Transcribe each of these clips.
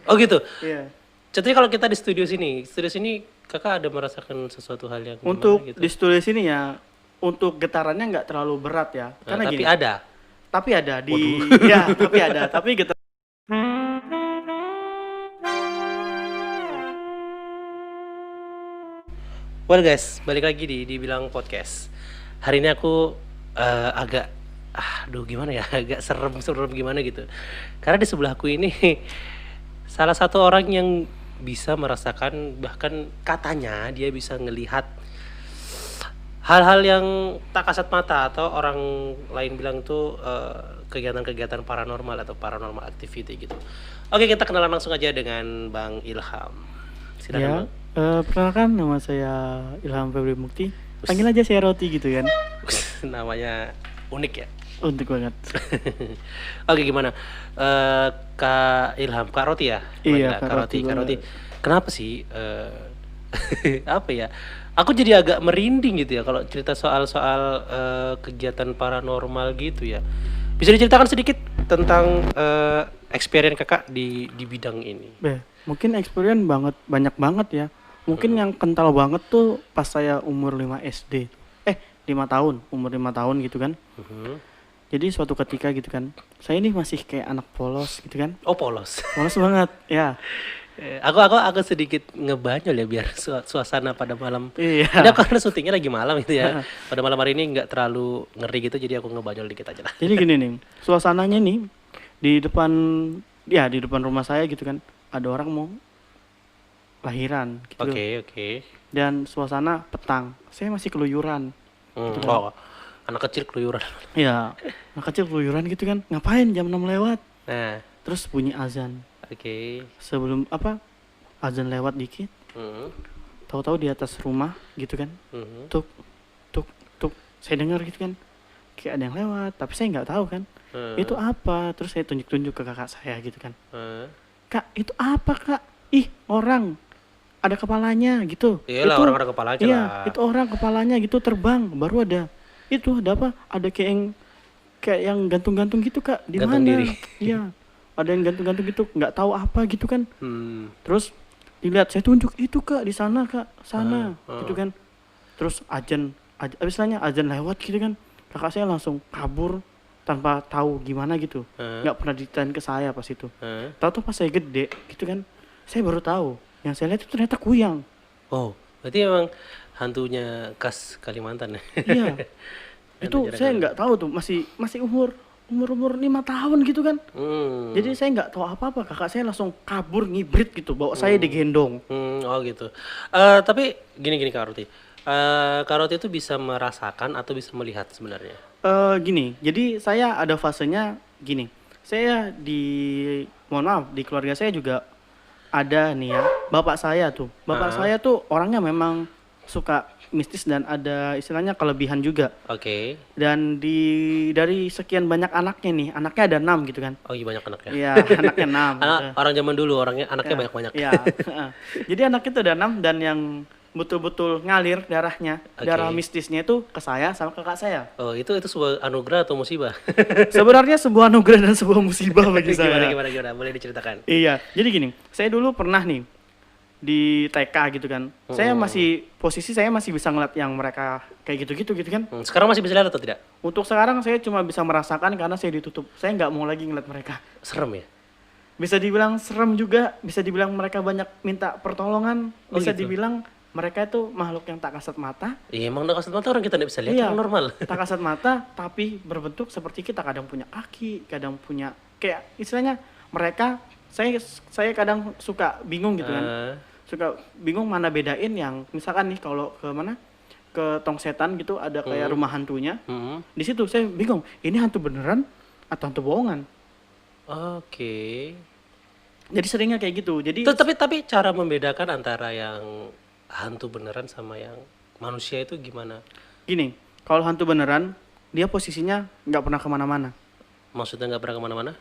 Oh gitu. Iya. Jadi kalau kita di studio sini kakak ada merasakan sesuatu hal yang gimana Untuk gitu? di studio sini ya, untuk getarannya nggak terlalu berat ya. Nah, Karena tapi gini, ada. tapi ada di Waduh. ya, tapi ada, tapi getar. Well guys, balik lagi di dibilang podcast. Hari ini aku agak aduh gimana ya, agak serem-serem gimana gitu. Karena di sebelahku ini salah satu orang yang bisa merasakan, bahkan katanya dia bisa ngelihat hal-hal yang tak kasat mata, atau orang lain bilang itu kegiatan-kegiatan paranormal atau paranormal activity gitu. Oke, kita kenalan langsung aja dengan Bang Ilham. Silakan Ya, Bang. perkenalkan nama saya Ilham Febri Mukti. Us, Panggil aja saya Roti gitu kan. namanya unik ya. Untuk banget. Oke, gimana? Kak Ilham, Kak Roti ya? Iya, Manggilnya Kak Kak Roti Roti, Kak Roti. banget. Kenapa sih apa ya? Aku jadi agak merinding gitu ya kalau cerita soal-soal kegiatan paranormal gitu ya. Bisa diceritakan sedikit tentang experience Kakak di bidang ini? Mungkin experience banget, banyak banget ya. Mungkin Mm-mm. yang kental banget tuh pas saya umur 5 SD. 5 tahun, umur 5 tahun gitu kan. Mhm. Jadi suatu ketika gitu kan, saya ini masih kayak anak polos gitu kan. Oh, polos. Polos banget, ya. Aku sedikit ngebanyol ya biar suasana pada malam. Ini Iya. aku karena syutingnya lagi malam gitu ya. Pada malam hari ini nggak terlalu ngeri gitu, jadi aku ngebanyol dikit aja lah. Jadi gini nih, suasananya nih di depan, ya di depan rumah saya gitu kan, ada orang mau lahiran gitu. Oke, oke. Dan suasana petang, saya masih keluyuran gitu kan. Oh, anak kecil keluyuran. Ya, anak kecil keluyuran gitu kan, ngapain jam 6 lewat. Nah, Terus bunyi azan. oke. Sebelum apa, azan lewat dikit, Mhm, tahu-tahu di atas rumah gitu kan, mhm, tuk tuk tuk, saya dengar gitu kan, kayak ada yang lewat, tapi saya nggak tahu kan itu heeh, apa. Terus saya tunjuk-tunjuk ke kakak saya gitu kan, heeh. kak itu apa kak, ih orang ada kepalanya gitu, Iyalah, itu orang ada kepalanya iya lah. itu orang kepalanya gitu terbang, baru ada itu ada apa, ada kayak yang gantung-gantung gitu kak, di Gantung diri. mana, iya ada yang gantung-gantung gitu, nggak tahu apa gitu kan. Hmm, Terus dilihat, saya tunjuk itu kak, di sana kak, heeh, sana gitu heeh, kan. Terus istilahnya azan lewat gitu kan, kakak saya langsung kabur tanpa tahu gimana gitu, heeh, nggak pernah diceritain ke saya pas itu. heeh. Tahu tuh pas saya gede gitu kan, saya baru tahu yang saya lihat itu ternyata kuyang. Oh, berarti emang hantunya khas Kalimantan ya? Iya, Hantu itu jarang saya kali. nggak tahu tuh, masih masih umur 5 tahun gitu kan. Jadi Hmm, saya nggak tahu apa-apa, kakak saya langsung kabur ngibrit gitu, bawa saya hmm, digendong. oh gitu. Tapi gini-gini Kak Roti. Kak Roti itu bisa merasakan atau bisa melihat sebenarnya? Gini, jadi saya ada fasenya gini. Saya mohon maaf, di keluarga saya juga ada nih ya. Bapak saya tuh, bapak Heeh, saya tuh orangnya memang suka mistis dan ada istilahnya kelebihan juga. oke. Dan dari sekian banyak anaknya nih, anaknya ada 6 gitu kan. Oh iya, banyak anaknya. Iya, anaknya 6 gitu. Orang zaman dulu anaknya Ya, banyak-banyak. ya. Jadi anak itu ada 6 dan yang betul-betul ngalir darahnya, darah Oke. mistisnya itu ke saya sama kakak saya. Oh, itu sebuah anugerah atau musibah? Sebenarnya sebuah anugerah dan sebuah musibah bagi Gimana saya. gimana gimana? Boleh diceritakan? Iya, jadi gini, saya dulu pernah nih di TK gitu kan. Hmm. Posisi saya masih bisa ngeliat yang mereka kayak gitu-gitu gitu kan. Sekarang masih bisa lihat atau tidak? Untuk sekarang saya cuma bisa merasakan karena saya ditutup. Saya nggak mau lagi ngeliat mereka. Serem ya? Bisa dibilang serem juga, bisa dibilang mereka banyak minta pertolongan, Oh bisa gitu. dibilang mereka itu makhluk yang tak kasat mata. Iya, emang udah kasat mata orang kita nggak bisa lihat, Iya, orang normal. tak kasat mata tapi berbentuk seperti kita, kadang punya kaki, kadang punya kayak istilahnya mereka, saya kadang suka bingung gitu kan. Eh, Suka bingung mana bedain yang misalkan nih kalau ke mana? Ke tong setan gitu ada kayak hmm, rumah hantunya. hmm. Di situ saya bingung, ini hantu beneran atau hantu bohongan. Oke. Jadi seringnya kayak gitu. Jadi Tapi cara membedakan antara yang hantu beneran sama yang manusia itu gimana? gini, kalau hantu beneran, dia posisinya nggak pernah kemana-mana. Maksudnya nggak pernah kemana-mana?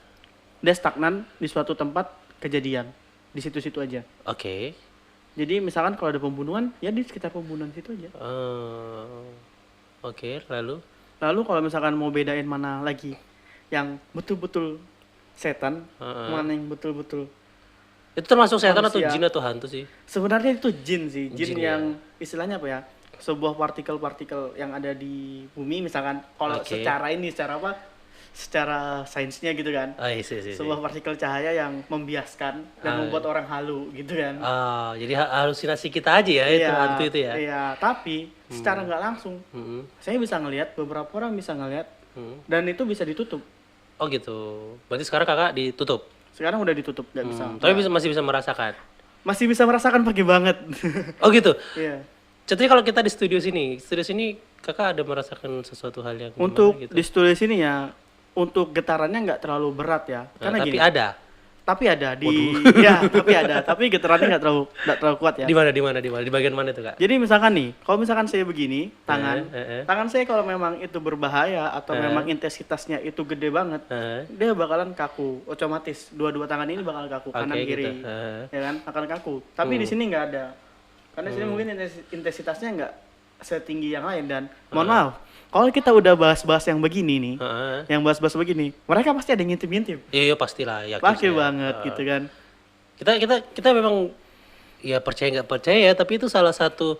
Dia stagnan di suatu tempat kejadian, di situ-situ aja. Oke. Jadi misalkan kalau ada pembunuhan, ya di sekitar pembunuhan situ aja. Eh, oke, lalu? Lalu kalau misalkan mau bedain mana lagi yang betul-betul setan, Heeh. mana yang betul-betul Itu termasuk setan atau manusia. jin atau hantu sih? Sebenarnya itu jin sih, jin Jin ya. yang istilahnya apa ya? Sebuah partikel-partikel yang ada di bumi misalkan kalau Oke. secara ini secara apa? Secara sainsnya gitu kan. Ah, iya sih, sih. Sebuah partikel cahaya yang membiaskan dan Ah, membuat orang halu gitu kan. jadi halusinasi kita aja ya itu Iya, hantu itu ya. iya, tapi secara nggak langsung Mm-mm. saya bisa ngelihat, beberapa orang bisa ngelihat Hmm. dan itu bisa ditutup. Oh gitu. Berarti sekarang kakak ditutup. Sekarang udah ditutup, nggak bisa. Tapi masih bisa merasakan. Masih bisa merasakan pagi banget. Oh gitu. Iya. Contohnya kalau kita di studio sini kakak ada merasakan sesuatu hal yang gimana Untuk gitu. di studio sini ya, untuk getarannya nggak terlalu berat ya. Nah, Karena tapi gini, ada. tapi ada di ya, tapi getarannya nggak terlalu kuat ya. Di mana? Di bagian mana itu kak? Jadi misalkan nih, kalau misalkan saya begini, tangan, Eh. tangan saya kalau memang itu berbahaya atau memang intensitasnya itu gede banget, dia bakalan kaku, otomatis dua-dua tangan ini bakal kaku, kanan Oke, kiri, gitu. ya kan, akan kaku. Tapi di sini nggak ada, karena di sini mungkin intensitasnya nggak setinggi yang lain dan mohon maaf, kalau kita udah bahas-bahas yang begini nih, yang bahas-bahas begini, mereka pasti ada yang ngintip-ngintip, Iya pastilah yakin pasti saya. banget gitu kan. Kita memang ya percaya nggak percaya tapi itu salah satu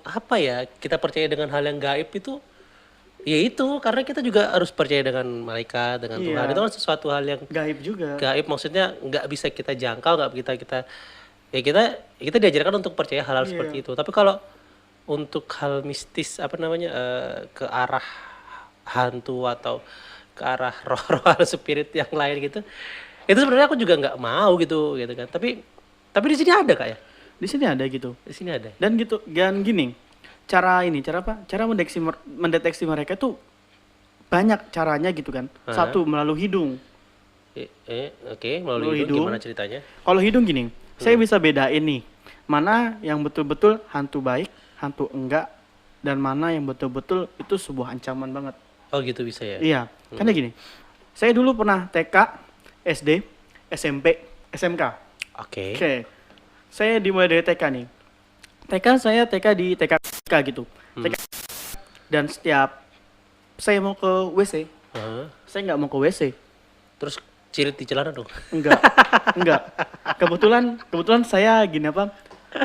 apa ya kita percaya dengan hal yang gaib itu ya itu karena kita juga harus percaya dengan malaikat dengan Iya. Tuhan itu kan sesuatu hal yang Gaib juga. gaib maksudnya nggak bisa kita jangkau nggak kita diajarkan untuk percaya hal-hal seperti itu tapi kalau untuk hal mistis apa namanya ke arah hantu atau ke arah roh-roh atau spirit yang lain gitu itu sebenarnya aku juga nggak mau gitu kan tapi di sini ada kak ya Di sini ada gitu. di sini ada Dan gitu, dan gini, cara apa? Cara mendeteksi mereka tuh banyak caranya gitu kan. Satu melalui hidung. oke melalui Melalui hidung hidung. gimana ceritanya Kalau hidung gini, saya bisa bedain nih mana yang betul-betul hantu baik, hantu enggak, dan mana yang betul-betul itu sebuah ancaman banget. oh gitu bisa ya Iya, karena gini, saya dulu pernah TK, SD, SMP, SMK. oke Oke, saya dimulai dari TK nih. Saya TK di TK gitu. TK. Dan setiap saya mau ke WC, Heeh. saya nggak mau ke WC. terus cirit di celana dong Enggak, enggak. Kebetulan saya gini apa?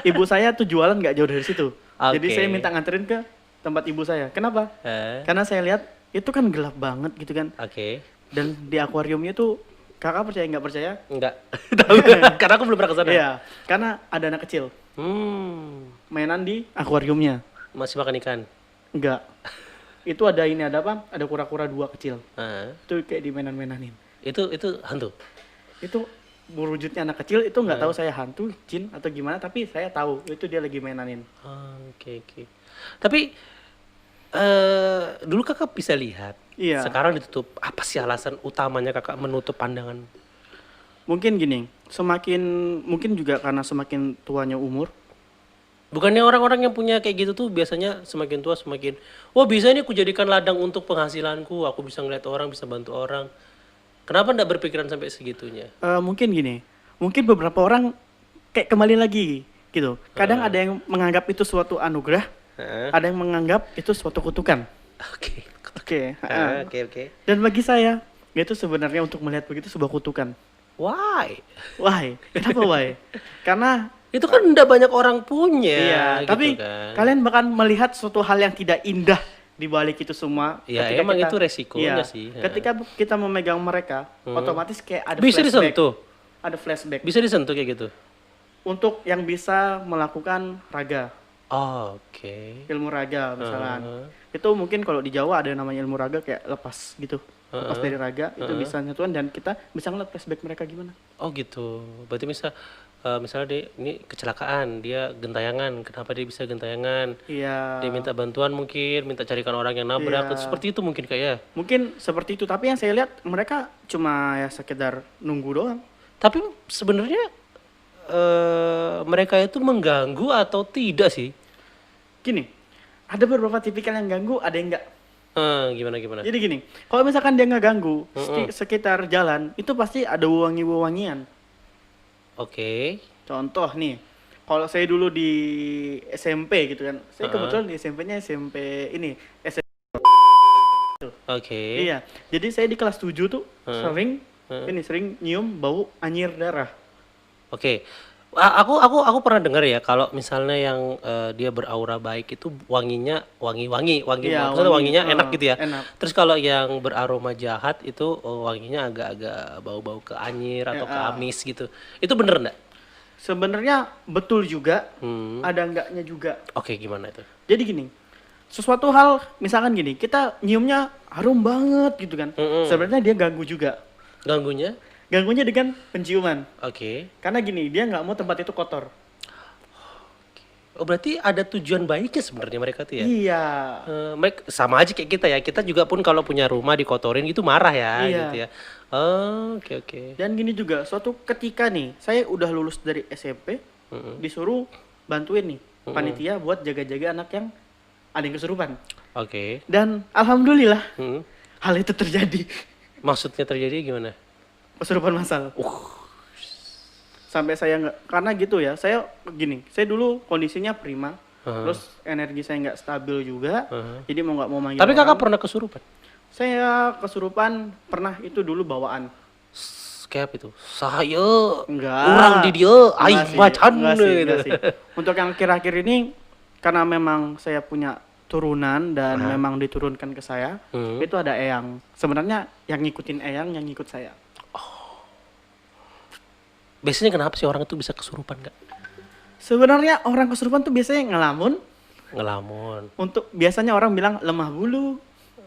Ibu saya tuh jualan nggak jauh dari situ. Jadi Oke. saya minta nganterin ke tempat ibu saya. Kenapa? Karena saya lihat itu kan gelap banget gitu kan. oke Dan di akuariumnya tuh kakak percaya nggak percaya? enggak tahu karena aku belum pernah ke sana Iya, karena ada anak kecil mainan di akuariumnya. masih makan ikan Enggak. Itu ada ini ada apa? Ada kura-kura dua kecil. Heeh. Itu kayak dimainan-mainanin. itu hantu Itu wujudnya anak kecil itu nggak tahu saya hantu, jin atau gimana, tapi saya tahu itu dia lagi mainanin. Oke. Tapi dulu kakak bisa lihat. Iya. Sekarang ditutup. Apa sih alasan utamanya kakak menutup pandangan? Mungkin gini, mungkin juga karena semakin tuanya umur. Bukannya orang-orang yang punya kayak gitu tuh biasanya semakin tua semakin, wah bisa ini aku jadikan ladang untuk penghasilanku. Aku bisa ngeliat orang, bisa bantu orang. Kenapa nggak berpikiran sampai segitunya? Mungkin gini, mungkin beberapa orang kayak kembali lagi gitu. Kadang ada yang menganggap itu suatu anugerah, Heeh. ada yang menganggap itu suatu kutukan. Oke. Oke. Oke. Dan bagi saya, itu sebenarnya untuk melihat begitu sebuah kutukan. Why? Why? Kenapa why? Karena Itu kan udah banyak orang punya. iya, gitu tapi kan. kalian bahkan melihat suatu hal yang tidak indah di balik itu semua. Ya, ketika emang kita- itu resikonya iya, sih. Ketika kita memegang mereka, otomatis kayak ada Bisa flashback. disentuh. Ada flashback Bisa disentuh kayak gitu. untuk yang bisa melakukan raga, Oke. ilmu raga misalnya. Itu mungkin kalau di Jawa ada yang namanya ilmu raga kayak lepas gitu. Lepas dari raga itu bisa nyatuan dan kita bisa ngeliat flashback mereka gimana. Oh gitu. Berarti misalnya ini kecelakaan, dia gentayangan. Kenapa dia bisa gentayangan? Iya. Dia minta bantuan mungkin, minta carikan orang yang nabrak. Iya. Seperti itu mungkin kayak. Mungkin seperti itu, tapi yang saya lihat mereka cuma ya sekedar nunggu doang. Tapi sebenarnya mereka itu mengganggu atau tidak sih? Gini, ada beberapa tipikal yang ganggu, ada yang enggak. Gimana? Jadi gini, kalau misalkan dia nggak ganggu, sekitar jalan, itu pasti ada wewangi-wewangian. Oke. Contoh nih, kalau saya dulu di SMP gitu kan, saya kebetulan di SMP-nya SMP ini, SMP. Oke. Iya, jadi saya di kelas 7 tuh sering nyium bau anyir darah. Oke. Aku pernah dengar ya kalau misalnya yang dia beraura baik itu wanginya wangi Iya, maksudnya wanginya enak eh, gitu ya. enak. Terus kalau yang beraroma jahat itu wanginya agak-agak bau-bau ke anyir atau ke Ah. amis gitu. Itu bener enggak? Sebenarnya betul juga, Hmm. ada enggaknya juga. Oke, gimana itu? Jadi gini, sesuatu hal misalkan gini, kita nyiumnya harum banget gitu kan. Mm-mm. Sebenarnya dia ganggu juga. Ganggunya? Ganggunya dengan penciuman. Oke. Karena gini, dia nggak mau tempat itu kotor. Oh, berarti ada tujuan baiknya sebenarnya mereka tuh ya? Iya. Mereka sama aja kayak kita ya. Kita juga pun kalau punya rumah dikotorin gitu marah ya Iya. gitu ya. Oh, oke. Dan gini juga, suatu ketika nih, saya udah lulus dari SMP, disuruh bantuin nih panitia buat jaga-jaga anak yang ada yang kesurupan. Oke. Dan alhamdulillah Hmm. hal itu terjadi. Maksudnya terjadi gimana? Kesurupan massal. Sampai saya nggak, karena gitu ya, saya gini, saya dulu kondisinya prima, terus energi saya nggak stabil juga, jadi mau nggak mau manggil Tapi kakak orang. pernah kesurupan? Saya kesurupan pernah itu dulu bawaan. Kayak apa itu? Saya Enggak. orang di dia, aing Enggak sih, macan enggak sih, gitu. enggak sih. Untuk yang akhir-akhir ini, karena memang saya punya turunan dan memang diturunkan ke saya, itu ada eyang. Sebenarnya yang ngikutin eyang, yang ngikut saya. Biasanya kenapa sih orang itu bisa kesurupan kak? Sebenarnya orang kesurupan tuh biasanya ngelamun. Ngelamun, Biasanya orang bilang lemah bulu,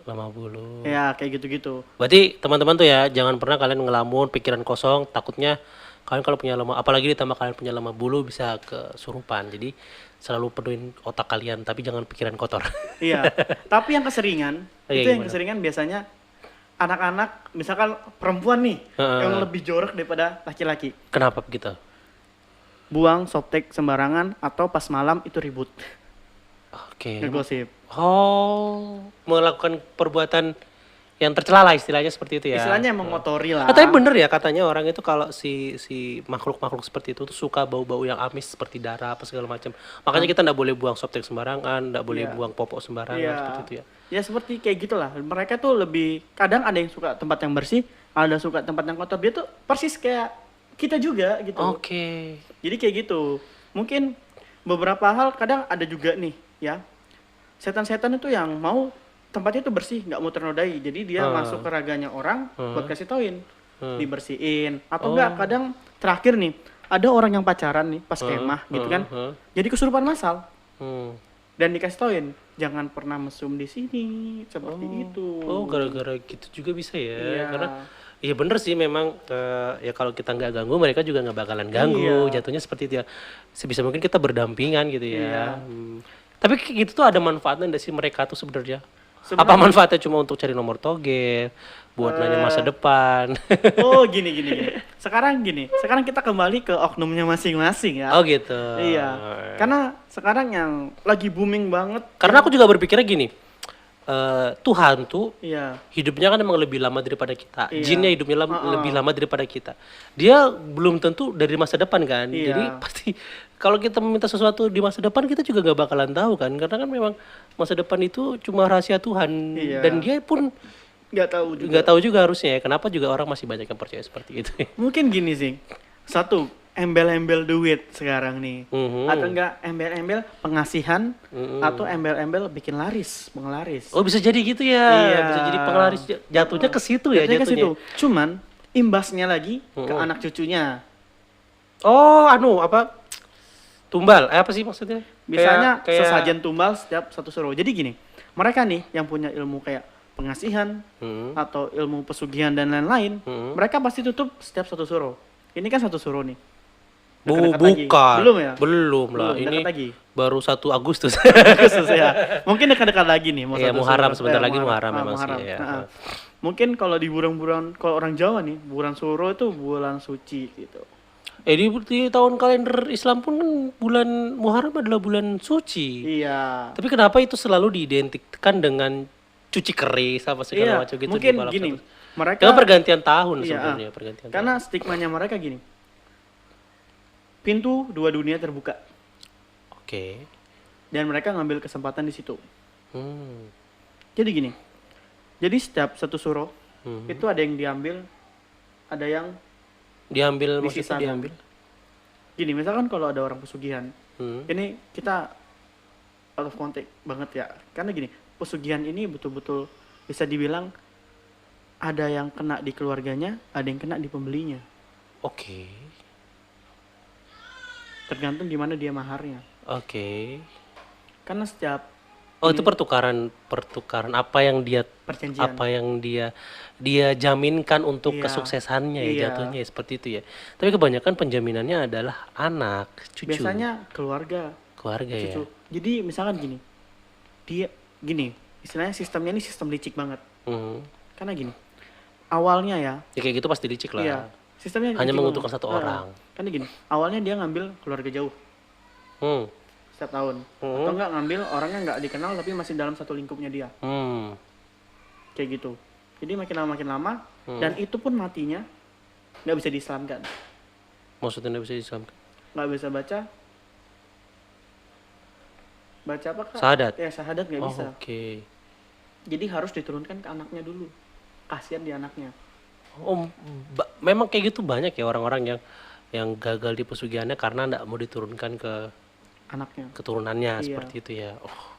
lama bulu. ya kayak gitu-gitu. Berarti teman-teman tuh ya jangan pernah kalian ngelamun, pikiran kosong, takutnya kalian kalau punya lemah, apalagi ditambah kalian punya lemah bulu bisa kesurupan. Jadi selalu penuhin otak kalian, tapi jangan pikiran kotor. Iya. Tapi yang keseringan, Iya, itu yang gimana? keseringan biasanya anak-anak, misalkan perempuan nih, Heeh. yang lebih jorok daripada laki-laki. Kenapa begitu? Buang softtek sembarangan atau pas malam itu ribut, Oke. ngegosip. Oh, melakukan perbuatan yang tercela lah istilahnya seperti itu ya. Istilahnya mengotori lah. Tapi bener ya katanya orang itu kalau si makhluk-makhluk seperti itu tuh suka bau-bau yang amis seperti darah apa segala macam. Makanya kita nggak boleh buang softtek sembarangan, nggak boleh Iya. buang popok sembarangan Iya. seperti itu ya. Ya seperti kayak gitulah. Mereka tuh lebih, kadang ada yang suka tempat yang bersih, ada suka tempat yang kotor. Dia tuh persis kayak kita juga gitu. Oke. Jadi kayak gitu. Mungkin beberapa hal kadang ada juga nih ya. Setan-setan itu yang mau tempatnya itu bersih, nggak mau ternodai. Jadi dia masuk ke raganya orang buat kasih tauin, dibersihin. Atau enggak kadang terakhir nih, ada orang yang pacaran nih pas kemah gitu kan. Jadi kesurupan massal Hmm. dan dikasih tauin, jangan pernah mesum di sini seperti itu. Oh, gara-gara gitu juga bisa ya. Iya. Karena iya bener sih memang ya kalau kita nggak ganggu mereka juga nggak bakalan ganggu. Iya. Jatuhnya seperti itu ya. Sebisa mungkin kita berdampingan gitu Iya. ya. Tapi kayak gitu tuh ada manfaatnya nggak sih mereka tuh sebenarnya? Apa manfaatnya cuma untuk cari nomor toge, buat nanya masa depan? Oh gini. Sekarang kita kembali ke oknumnya masing-masing ya. Oh gitu. Iya. Karena sekarang yang lagi booming banget. Karena aku juga berpikirnya gini, Tuhan tuh Iya. hidupnya kan emang lebih lama daripada kita. Iya. Jinnya hidupnya lebih lama daripada kita. Dia belum tentu dari masa depan kan. Iya. Jadi pasti kalau kita meminta sesuatu di masa depan kita juga nggak bakalan tahu kan. Karena kan memang masa depan itu cuma rahasia Tuhan. Iya. Dan dia pun Nggak tahu juga. nggak tahu juga harusnya ya. Kenapa juga orang masih banyak yang percaya seperti itu. Mungkin gini sih. Satu, embel-embel duit sekarang nih. Mhm. Atau enggak embel-embel pengasihan atau embel-embel bikin laris, penglaris. Oh bisa jadi gitu ya. Iya. Bisa jadi penglaris jatuhnya ke situ ya Jatuhnya ke jatuhnya. situ. Cuman imbasnya lagi ke anak cucunya. Oh, apa? Tumbal. Apa sih maksudnya? Misalnya Kayak- sesajen tumbal setiap satu suruh. Jadi gini, mereka nih yang punya ilmu kayak pengasihan atau ilmu pesugihan dan lain-lain, mereka pasti tutup setiap satu suruh. Ini kan satu suruh nih. Dekat-dekat lagi. Bukan. Belum ya? Belum lah. Belum, Ini dekat lagi. baru 1 Agustus. Khusus ya. Mungkin dekat-dekat lagi nih. Iya, satu Muharram suruh. sebentar lagi Muharram Ah, memang Muharram. sih ya. Nah, mungkin kalau di bulan-bulan, kalau orang Jawa nih, bulan Suro itu bulan suci gitu. Di tahun kalender Islam pun kan bulan Muharram adalah bulan suci. Iya. Tapi kenapa itu selalu diidentikan dengan cuci keris apa segala Iya, macam gitu mungkin di balap gini. satu. Mereka Dengan pergantian tahun Iya, sebenarnya, pergantian tahun. karena stigmanya mereka gini. Pintu dua dunia terbuka Oke. dan mereka ngambil kesempatan di situ. Hmm. Jadi gini. Jadi setiap satu suro itu ada yang diambil, ada yang Diambil Di maksudnya sisa diambil. Gini, misalkan kalau ada orang pesugihan, ini kita out of context banget ya. Karena gini, pesugihan ini betul-betul bisa dibilang ada yang kena di keluarganya, ada yang kena di pembelinya. Oke. Tergantung gimana dia maharnya. Oke. Karena setiap itu pertukaran apa yang dia perjanjian, apa yang dia jaminkan untuk kesuksesannya ya, jatuhnya ya, seperti itu ya. Tapi kebanyakan penjaminannya adalah anak, cucu. Biasanya keluarga cucu. ya. Jadi misalkan gini, dia gini, istilahnya sistemnya ini sistem licik banget. Karena gini, awalnya ya kayak gitu pasti licik lah. Iya, sistemnya hanya menguntungkan satu orang. Karena gini, awalnya dia ngambil keluarga jauh setiap tahun, atau enggak ngambil orangnya nggak dikenal tapi masih dalam satu lingkupnya dia, kayak gitu. Jadi makin lama dan itu pun matinya nggak bisa diislamkan. Maksudnya nggak bisa diislamkan? Nggak bisa baca apa kak? Syahadat. Ya syahadat nggak bisa. Oke. Jadi harus diturunkan ke anaknya dulu. Kasihan di anaknya. Memang kayak gitu banyak ya orang-orang yang gagal di pesugihannya karena nggak mau diturunkan ke anaknya, keturunannya. Seperti itu ya.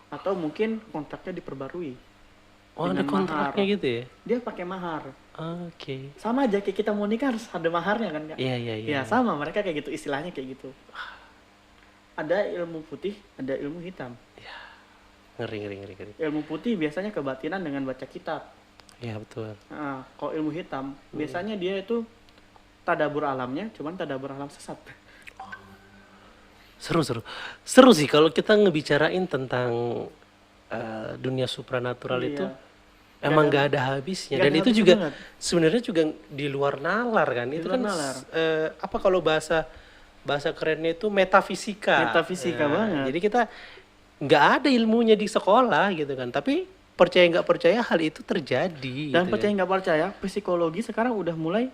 Atau mungkin kontraknya diperbarui. Ada kontraknya mahar. Gitu ya? Dia pakai mahar. Oke. Sama aja kayak kita mau nikah harus ada maharnya kan kak? Iya. Ya sama, mereka kayak gitu, istilahnya kayak gitu. Ada ilmu putih, ada ilmu hitam. Ya. Ngeri. Ilmu putih biasanya kebatinan dengan baca kitab. Iya betul. Nah, kalau ilmu hitam biasanya dia itu tadabur alamnya, cuman tadabur alam sesat. Seru sih kalau kita ngebicarain tentang dunia supranatural itu. Emang gak ada habisnya, dan itu juga sebenarnya juga di luar nalar kan. Itu kan apa kalau bahasa kerennya itu metafisika banget. Jadi kita nggak ada ilmunya di sekolah gitu kan, tapi percaya nggak percaya hal itu terjadi. Dan gitu percaya nggak percaya, psikologi sekarang udah mulai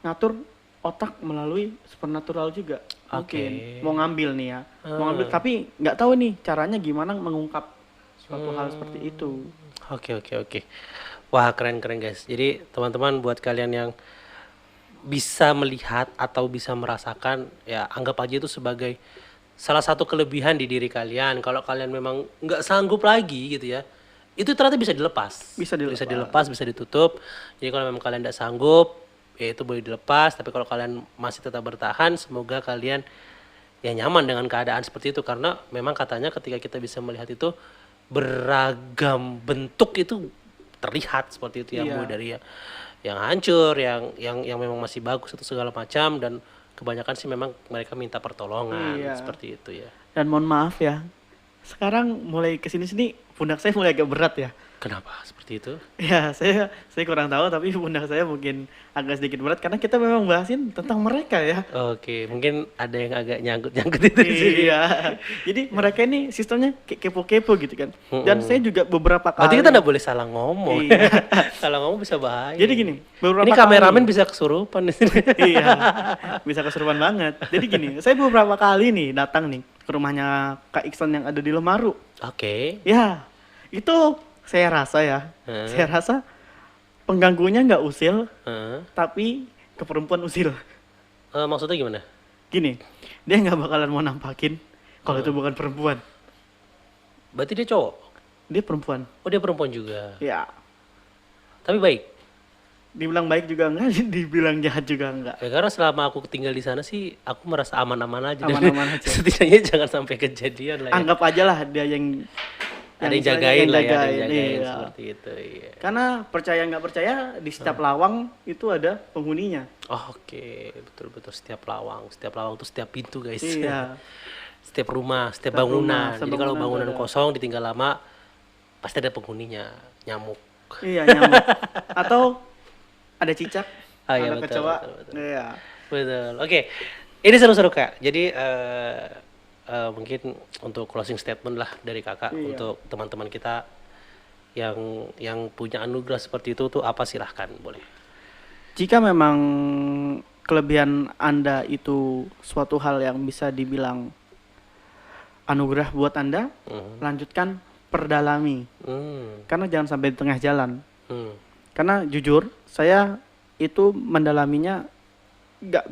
ngatur otak melalui supernatural juga. Mungkin mau ngambil nih ya, mau ngambil tapi nggak tahu nih caranya gimana mengungkap suatu hal seperti itu. Oke. Wah, keren guys. Jadi teman-teman, buat kalian yang bisa melihat atau bisa merasakan, ya anggap aja itu sebagai salah satu kelebihan di diri kalian. Kalau kalian memang nggak sanggup lagi gitu ya, itu ternyata bisa dilepas. Bisa ditutup. Jadi kalau memang kalian nggak sanggup, ya itu boleh dilepas. Tapi kalau kalian masih tetap bertahan, semoga kalian ya nyaman dengan keadaan seperti itu. Karena memang katanya ketika kita bisa melihat itu, beragam bentuk itu terlihat seperti itu ya. Mulai dari yang hancur, yang memang masih bagus atau segala macam, dan kebanyakan sih memang mereka minta pertolongan seperti itu ya. Dan mohon maaf ya, sekarang mulai kesini pundak saya mulai agak berat ya. Kenapa seperti itu? Ya saya kurang tahu, tapi pundak saya mungkin agak sedikit berat karena kita memang bahasin tentang mereka ya. Oke, mungkin ada yang agak nyangkut itu di sini. Iya. Jadi mereka ini sistemnya kepo-kepo gitu kan. Dan saya juga beberapa kali. Berarti kita nggak boleh salah ngomong. Iya. Salah ngomong bisa bahaya. Jadi gini, beberapa ini kameramen bisa kesurupan di sini. Iya. Bisa kesurupan banget. Jadi gini, saya beberapa kali nih datang nih ke rumahnya Kak Iksan yang ada di Lemaru. Oke. Ya, itu saya rasa pengganggunya nggak usil, tapi ke perempuan usil. Maksudnya gimana? Gini, dia nggak bakalan mau nampakin kalau itu bukan perempuan. Berarti dia cowok? Dia perempuan. Oh, dia perempuan juga? Ya. Tapi baik? Dibilang baik juga enggak, dibilang jahat juga enggak. Ya, karena selama aku tinggal di sana sih, aku merasa aman-aman aja. Aman-aman aja. Setidaknya jangan sampai kejadian lah ya. Anggap aja lah dia yang ada yang jagain lah ya, seperti itu. Iya. Karena percaya nggak percaya, di setiap lawang itu ada penghuninya. Oke, betul. Setiap lawang itu setiap pintu guys. Iya. Setiap rumah, setiap bangunan. Jadi kalau bangunan kosong ditinggal lama, pasti ada penghuninya, nyamuk. Iya, nyamuk. Atau ada cicak, ada kecoa. Betul. Iya. Betul. Oke. Ini seru-seru Kak. Jadi mungkin untuk closing statement lah dari Kakak untuk teman-teman kita yang punya anugerah seperti itu tuh apa, silahkan boleh. Jika memang kelebihan Anda itu suatu hal yang bisa dibilang anugerah buat Anda, lanjutkan, perdalami. Karena jangan sampai di tengah jalan. Karena jujur saya itu mendalaminya nggak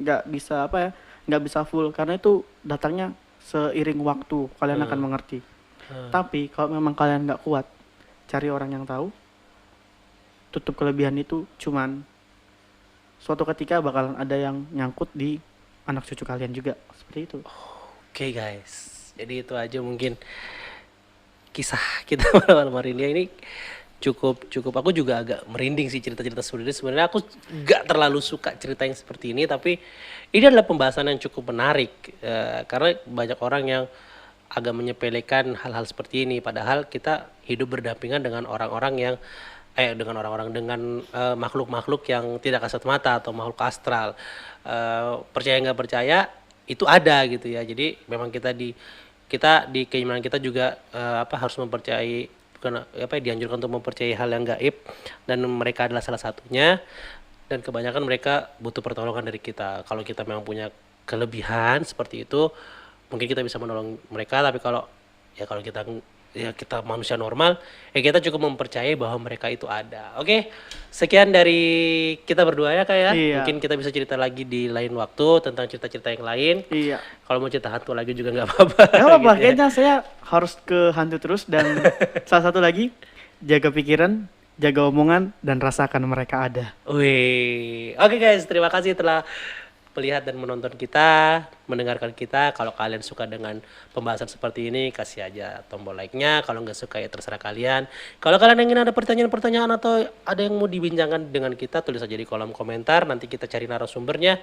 nggak bisa apa ya, nggak bisa full karena itu datangnya seiring waktu, kalian akan mengerti. Tapi kalau memang kalian nggak kuat, cari orang yang tahu. Tutup kelebihan itu cuman suatu ketika bakalan ada yang nyangkut di anak cucu kalian juga, seperti itu. Oke guys, jadi itu aja mungkin kisah kita malam hari ini cukup aku juga agak merinding sih cerita-cerita sebenarnya. Sebenarnya aku gak terlalu suka cerita yang seperti ini, tapi ini adalah pembahasan yang cukup menarik karena banyak orang yang agak menyepelekan hal-hal seperti ini, padahal kita hidup berdampingan dengan orang-orang yang dengan makhluk-makhluk yang tidak kasat mata atau makhluk astral. Percaya nggak percaya itu ada gitu ya. Jadi memang kita di keimanan kita juga harus mempercayai, bukan dianjurkan untuk mempercayai hal yang gaib, dan mereka adalah salah satunya. Dan kebanyakan mereka butuh pertolongan dari kita. Kalau kita memang punya kelebihan seperti itu, mungkin kita bisa menolong mereka. Tapi kalau kita manusia normal, kita cukup mempercayai bahwa mereka itu ada. Oke, sekian dari kita berdua ya Kak ya. Iya. Mungkin kita bisa cerita lagi di lain waktu tentang cerita-cerita yang lain. Iya. Kalau mau cerita hantu lagi juga nggak apa-apa. Gak apa-apa, gitu ya. kayaknya saya harus ke hantu terus. Dan salah satu lagi, jaga pikiran, jaga omongan, dan rasakan mereka ada. Wih, oke guys, terima kasih telah melihat dan menonton kita, mendengarkan kita. Kalau kalian suka dengan pembahasan seperti ini, kasih aja tombol like-nya. Kalau nggak suka ya terserah kalian. Kalau kalian ingin ada pertanyaan-pertanyaan atau ada yang mau dibincangkan dengan kita, tulis aja di kolom komentar. Nanti kita cari narasumbernya.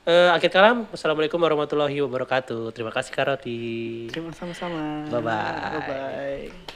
Akhir kalam, wassalamualaikum warahmatullahi wabarakatuh. Terima kasih Kak Roti. Terima sama-sama. Bye-bye. Bye-bye.